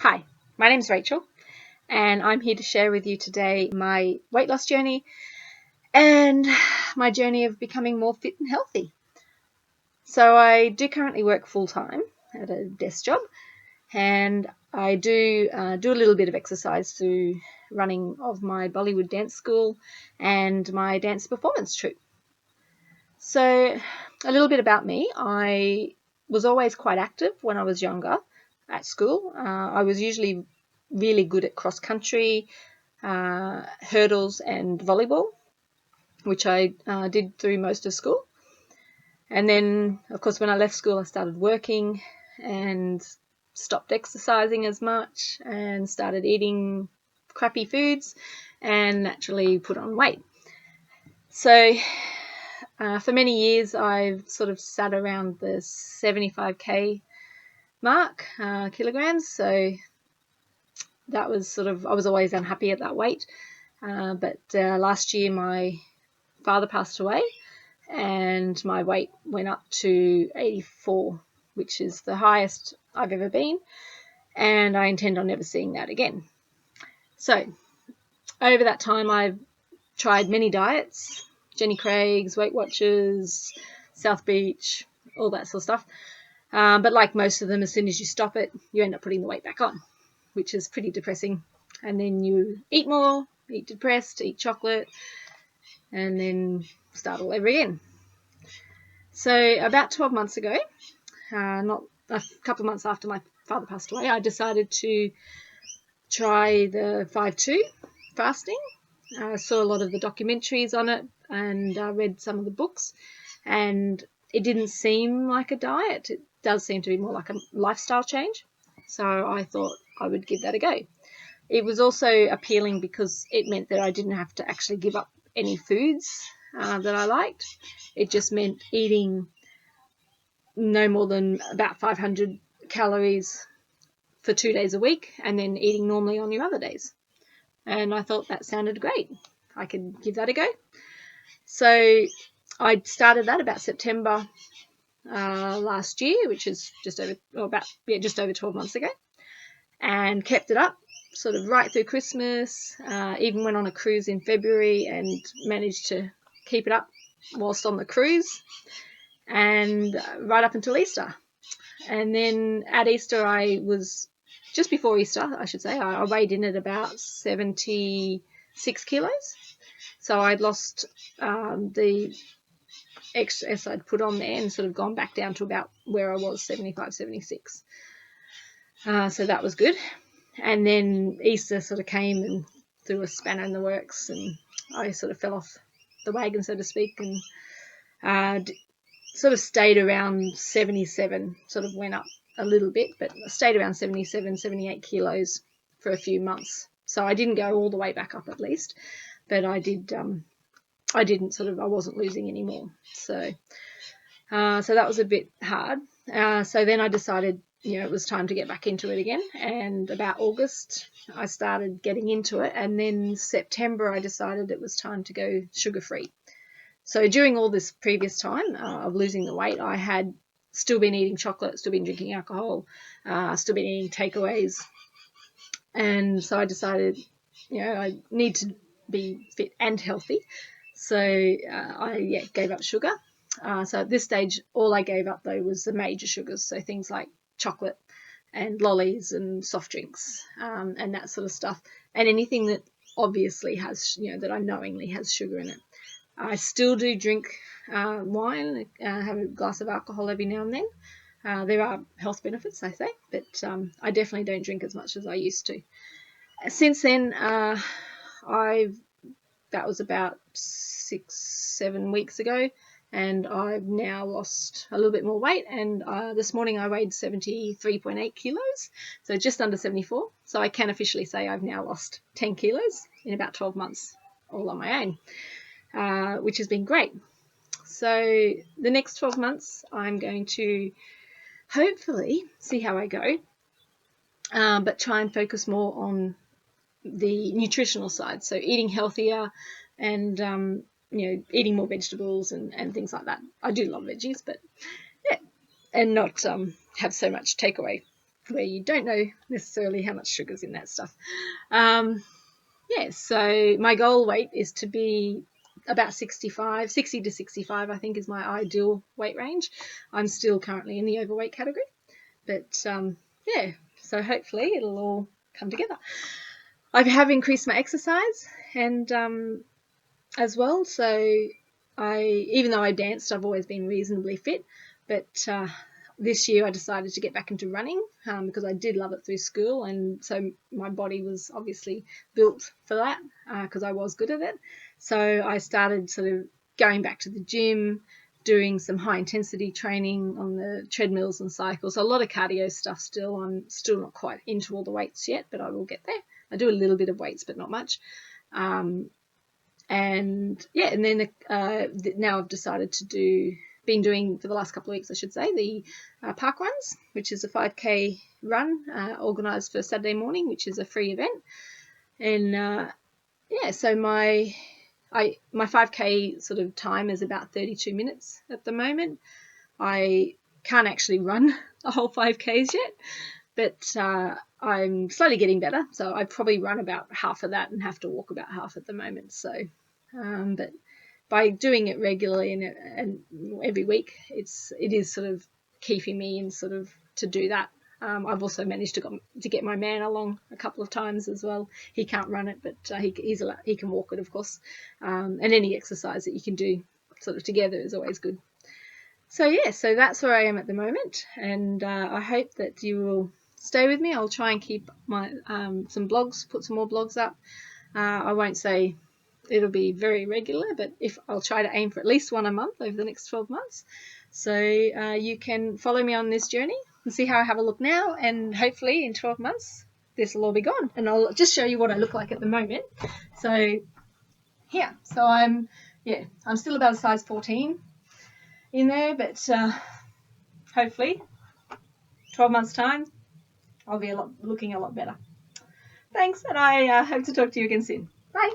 Hi, my name's Rachel, and I'm here to share with you today my weight loss journey and my journey of becoming more fit and healthy. So, I do currently work full time at a desk job, and I do a little bit of exercise through running of my Bollywood dance school and my dance performance troupe. So, a little bit about me. I was always quite active when I was younger at school. I was usually really good at cross country, hurdles, and volleyball, which I did through most of school. And then, of course, when I left school, I started working and stopped exercising as much and started eating crappy foods and naturally put on weight. So, for many years, I've sort of sat around the 75k mark, kilograms. So that was I was always unhappy at that weight. But last year, my father passed away and my weight went up to 84, which is the highest I've ever been. And I intend on never seeing that again. So over that time, I've tried many diets, Jenny Craig's, Weight Watchers, South Beach, all that sort of stuff. But like most of them, as soon as you stop it, you end up putting the weight back on, which is pretty depressing. And then you eat more, eat depressed, eat chocolate, and then start all over again. So about 12 months ago, not a couple of months after my father passed away, I decided to try the 5-2 fasting. I saw a lot of the documentaries on it and read some of the books, and it didn't seem like a diet. It does seem to be more like a lifestyle change. So I thought I would give that a go. It was also appealing because it meant that I didn't have to actually give up any foods that I liked. It just meant eating no more than about 500 calories for 2 days a week and then eating normally on your other days. And I thought that sounded great. I could give that a go. So I started that about September last year, which is just over 12 months ago, and kept it up sort of right through Christmas. Even went on a cruise in February and managed to keep it up whilst on the cruise, and right up until Easter. And then at Easter, I was just before Easter, I should say, I weighed in at about 76 kilos. So I'd lost the excess I'd put on there and sort of gone back down to about where I was, 75, 76. So that was good. And then Easter sort of came and threw a spanner in the works, and I sort of fell off the wagon, so to speak, and sort of stayed around 77, sort of went up a little bit, but stayed around 77, 78 kilos for a few months. So I didn't go all the way back up at least, but I wasn't losing anymore. So that was a bit hard. So then I decided, it was time to get back into it again. And about August, I started getting into it. And then September, I decided it was time to go sugar-free. So during all this previous time of losing the weight, I had still been eating chocolate, still been drinking alcohol, still been eating takeaways. And so I decided, I need to be fit and healthy. So I gave up sugar. So at this stage, all I gave up, though, was the major sugars. So things like chocolate and lollies and soft drinks and that sort of stuff. And anything that obviously has, that I knowingly has sugar in it. I still do drink wine, have a glass of alcohol every now and then. There are health benefits, I say, but I definitely don't drink as much as I used to. Since then, that was about 6-7 weeks ago, and I've now lost a little bit more weight, and this morning I weighed 73.8 kilos, so just under 74. So I can officially say I've now lost 10 kilos in about 12 months, all on my own. Which has been great. So the next 12 months, I'm going to hopefully see how I go, but try and focus more on the nutritional side. So eating healthier and, eating more vegetables and things like that. I do love veggies, but yeah, and not have so much takeaway where you don't know necessarily how much sugar's in that stuff. Yeah, so my goal weight is to be about 60 to 65, I think, is my ideal weight range. I'm still currently in the overweight category, but yeah, so hopefully it'll all come together. I have increased my exercise and as well, so even though I danced, I've always been reasonably fit, but this year I decided to get back into running because I did love it through school, and so my body was obviously built for that because I was good at it. So I started sort of going back to the gym, doing some high intensity training on the treadmills and cycles. So a lot of cardio stuff still. I'm still not quite into all the weights yet, but I will get there. I do a little bit of weights, but not much. And yeah, and then now I've decided to been doing for the last couple of weeks, I should say, the park runs, which is a 5K run organised for Saturday morning, which is a free event. And yeah, so my 5K sort of time is about 32 minutes at the moment. I can't actually run a whole 5Ks yet, but I'm slowly getting better. So I probably run about half of that and have to walk about half at the moment. So, but by doing it regularly and every week, it is sort of keeping me in sort of to do that. I've also managed to get my man along a couple of times as well. He can't run it, but he can walk it, of course. And any exercise that you can do sort of together is always good. So yeah, so that's where I am at the moment, and I hope that you will stay with me. I'll try and keep my some blogs, put some more blogs up. I won't say it'll be very regular, but I'll try to aim for at least one a month over the next 12 months. So you can follow me on this journey and see how I have a look now, and hopefully in 12 months this will all be gone. And I'll just show you what I look like at the moment. So here, so I'm still about a size 14 in there, but hopefully 12 months time I'll be looking a lot better. Thanks, and I hope to talk to you again soon. Bye.